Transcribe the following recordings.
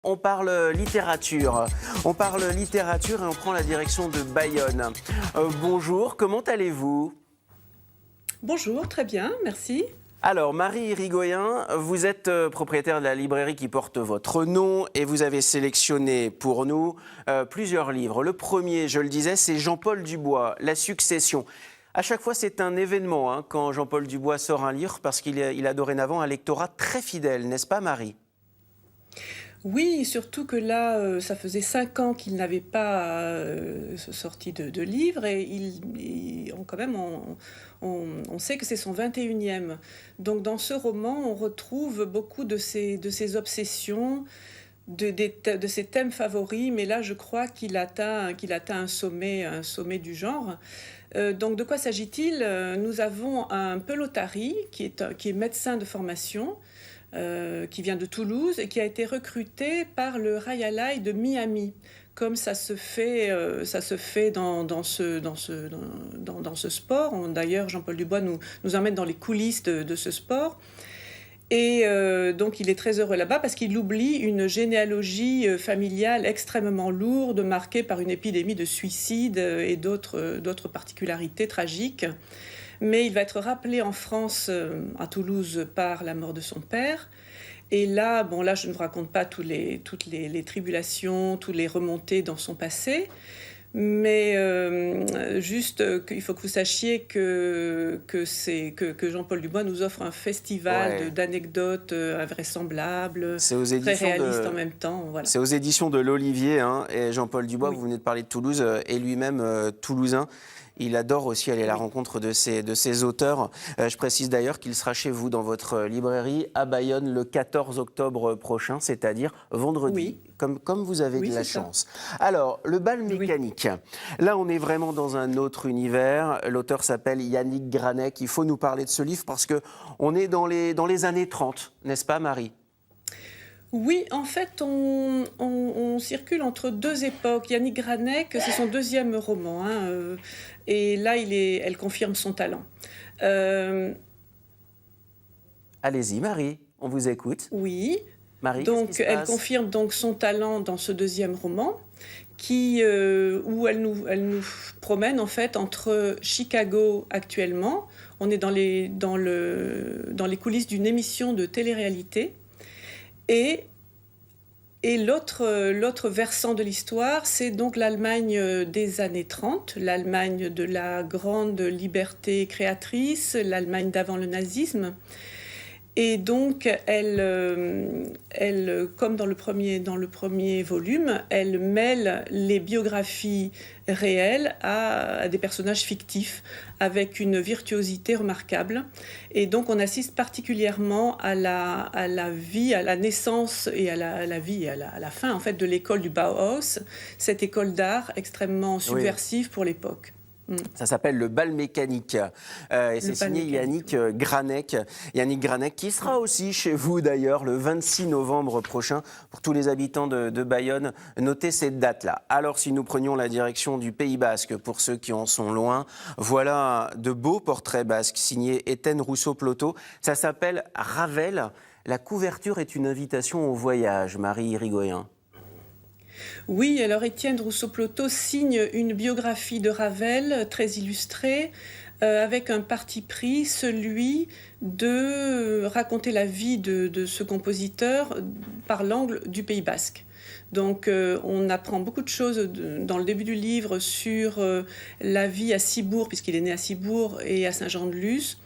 On parle littérature. On parle littérature et on prend la direction de Bayonne. Bonjour, comment allez-vous? Bonjour, très bien, merci. Alors, Marie Irigoyen, vous êtes propriétaire de la librairie qui porte votre nom et vous avez sélectionné pour nous plusieurs livres. Le premier, je le disais, c'est Jean-Paul Dubois, La Succession. À chaque fois, c'est un événement quand Jean-Paul Dubois sort un livre parce qu'il a dorénavant un lectorat très fidèle, n'est-ce pas, Marie? Oui, surtout que là, ça faisait 5 ans qu'il n'avait pas sorti de livre et quand même, on sait que c'est son 21e. Donc dans ce roman, on retrouve beaucoup de ses obsessions, de ses thèmes favoris, mais là, je crois qu'il atteint un sommet du genre. Donc de quoi s'agit-il? Nous avons un pelotari qui est médecin de formation, qui vient de Toulouse et qui a été recruté par le Rayalai de Miami, comme ça se fait dans ce sport. D'ailleurs, Jean-Paul Dubois nous emmène dans les coulisses de ce sport. Et donc il est très heureux là-bas parce qu'il oublie une généalogie familiale extrêmement lourde, marquée par une épidémie de suicide et d'autres particularités tragiques. Mais il va être rappelé en France, à Toulouse, par la mort de son père. Et là, je ne vous raconte pas toutes les tribulations, toutes les remontées dans son passé. Mais juste, il faut que vous sachiez que Jean-Paul Dubois nous offre un festival d'anecdotes invraisemblables, très réalistes en même temps. Voilà. C'est aux éditions de l'Olivier, et Jean-Paul Dubois, vous venez de parler de Toulouse, est lui-même toulousain. Il adore aussi aller à la rencontre de ses auteurs. Je précise d'ailleurs qu'il sera chez vous dans votre librairie à Bayonne le 14 octobre prochain, c'est-à-dire vendredi, comme vous avez de la chance. Alors, le bal mécanique. Là, on est vraiment dans un autre univers. L'auteur s'appelle Yannick Granek. Il faut nous parler de ce livre parce qu'on est dans les années 30, n'est-ce pas, Marie ? Oui, en fait, on circule entre deux époques. Yannick Granek, c'est son deuxième roman, et là, elle confirme son talent. Allez-y, Marie, on vous écoute. Oui, Marie, donc elle confirme donc son talent dans ce deuxième roman, où elle nous promène en fait entre Chicago actuellement. On est dans les coulisses d'une émission de télé-réalité. Et l'autre versant de l'histoire, c'est donc l'Allemagne des années 30, l'Allemagne de la grande liberté créatrice, l'Allemagne d'avant le nazisme. Et donc, elle, comme dans le premier volume, elle mêle les biographies réelles à des personnages fictifs avec une virtuosité remarquable. Et donc, on assiste particulièrement à la vie, à la naissance et à la vie et à la fin en fait, de l'école du Bauhaus, cette école d'art extrêmement subversive pour l'époque. Ça s'appelle Le bal mécanique et c'est signé Yannick Granek. Yannick Granek qui sera aussi chez vous d'ailleurs le 26 novembre prochain pour tous les habitants de Bayonne. Notez cette date-là. Alors si nous prenions la direction du Pays Basque pour ceux qui en sont loin, voilà de beaux portraits basques signés Étienne Rousseau-Ploto. Ça s'appelle Ravel. La couverture est une invitation au voyage, Marie Irigoyen. Oui, alors Étienne Rousseau-Ploto signe une biographie de Ravel très illustrée, avec un parti pris, celui de raconter la vie de ce compositeur par l'angle du Pays Basque. Donc on apprend beaucoup de choses dans le début du livre sur la vie à Cibourg, puisqu'il est né à Cibourg, et à Saint-Jean-de-Luz.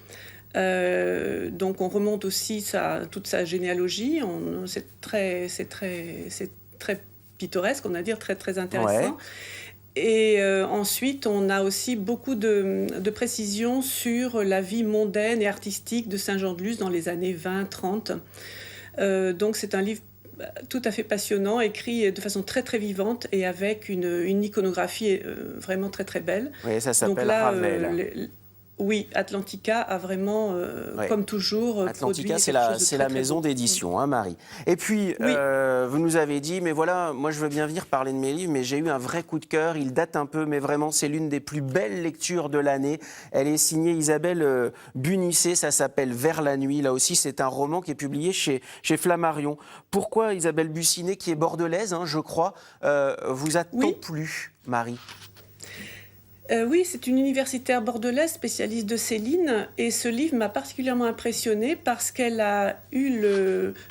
Donc on remonte aussi toute sa généalogie. C'est très pittoresque, on va dire, très, très intéressant. Et ensuite, on a aussi beaucoup de précisions sur la vie mondaine et artistique de Saint-Jean-de-Luz dans les années 20-30. Donc c'est un livre tout à fait passionnant, écrit de façon très très vivante et avec une iconographie vraiment très très belle. Oui, ça s'appelle Ravel. Oui, Atlantica a vraiment, Ouais. comme toujours, Atlantica, produit c'est quelque chose de la très, très maison beau. d'édition, hein, Marie. Et puis, Oui. vous nous avez dit, mais voilà, moi je veux bien venir parler de mes livres, mais j'ai eu un vrai coup de cœur. Il date un peu, mais vraiment, c'est l'une des plus belles lectures de l'année. Elle est signée Isabelle Bunisset, ça s'appelle Vers la nuit. Là aussi, c'est un roman qui est publié chez Flammarion. Pourquoi Isabelle Bunisset, qui est bordelaise, hein, je crois, vous a tant Oui. plu, Marie? Oui, c'est une universitaire bordelaise spécialiste de Céline et ce livre m'a particulièrement impressionnée parce qu'elle a eu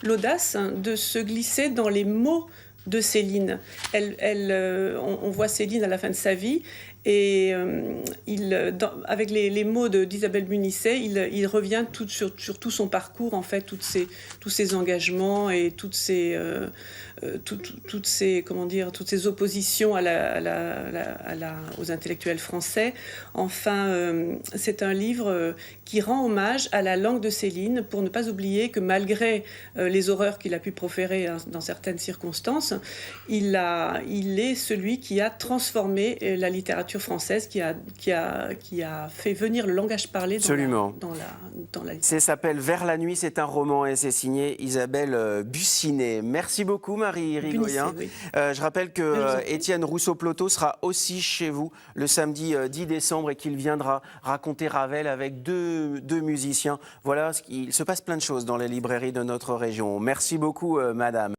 l'audace de se glisser dans les mots de Céline. On voit Céline à la fin de sa vie et avec les mots d'Isabelle Bunisset, il revient sur tout son parcours, en fait, tous ses engagements et toutes ces comment dire, toutes ces oppositions aux intellectuels français. Enfin, c'est un livre qui rend hommage à la langue de Céline, pour ne pas oublier que malgré les horreurs qu'il a pu proférer dans certaines circonstances, il est celui qui a transformé la littérature française, qui a fait venir le langage parlé Absolument. dans la littérature. Ça s'appelle Vers la nuit, c'est un roman et c'est signé Isabelle Bunisset. Merci beaucoup Marie Rigoyen. Oui. Je rappelle que Étienne Rousseau-Ploto sera aussi chez vous le samedi 10 décembre et qu'il viendra raconter Ravel avec deux musiciens. Voilà, il se passe plein de choses dans les librairies de notre région. Merci beaucoup madame.